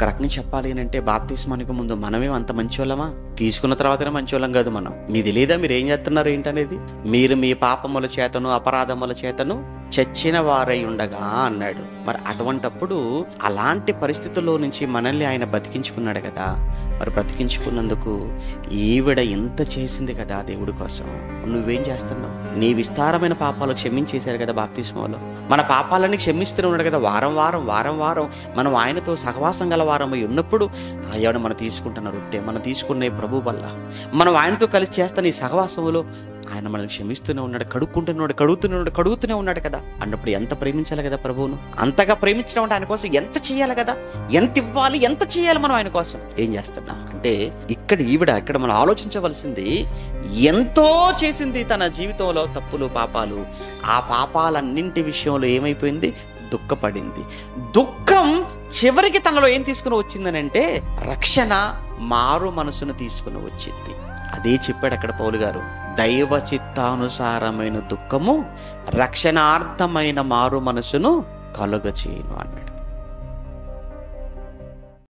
రకంగా చెప్పాలి అంటే బాప్తిస్మానికి ముందు మనమే అంత మంచోళ్ళమా? తీసుకున్న తర్వాతనే మంచోళ్ళం కాదు మనం. మీది లేదా? మీరు ఏం చేస్తున్నారు ఏంటనేది? మీరు మీ పాపముల చేతను అపరాధముల చేతను చచ్చిన వారై ఉండగా అన్నాడు. మరి అటువంటప్పుడు అలాంటి పరిస్థితుల్లో నుంచి మనల్ని ఆయన బతికించుకున్నాడు కదా. మరి బ్రతికించుకున్నందుకు ఈవిడ ఇంత చేసింది కదా దేవుడి కోసం. నువ్వేం చేస్తున్నావు? నీ విస్తారమైన పాపాలు క్షమించేశారు కదా బాప్తిస్మలో. మన పాపాలన్నీ క్షమిస్తూనే ఉన్నాడు కదా. వారం వారం మనం ఆయనతో సహవాసం గల వారమై ఉన్నప్పుడు ఆయన మనం తీసుకుంటున్న రొట్టె, మనం తీసుకునే ప్రభు వల్ల మనం ఆయనతో కలిసి చేస్తున్న ఈ సహవాసంలో ఆయన మనల్ని క్షమిస్తూనే ఉన్నాడు, కడుగుతూనే ఉన్నాడు కదా. అన్నప్పుడు ఎంత ప్రేమించాలి కదా ప్రభువును. అంతగా ప్రేమించడం అంటే ఆయన కోసం ఎంత చేయాలి కదా, ఎంత ఇవ్వాలి, ఎంత చేయాలి మనం ఆయన కోసం. ఏం చేస్తున్నా అంటే ఇక్కడ మనం ఆలోచించవలసింది, ఎంతో చేసింది తన జీవితంలో తప్పులు పాపాలు. ఆ పాపాలన్నింటి విషయంలో ఏమైపోయింది? దుఃఖపడింది. దుఃఖం చివరికి తనలో ఏం తీసుకుని వచ్చిందని అంటే రక్షణ, మారు మనసును తీసుకుని వచ్చింది. అదే చెప్పాడు అక్కడ పౌలు గారు. దైవ చిత్తానుసారమైన దుఃఖము రక్షణార్థమైన మారు మనసును కలుగచేయును అన్నాడు.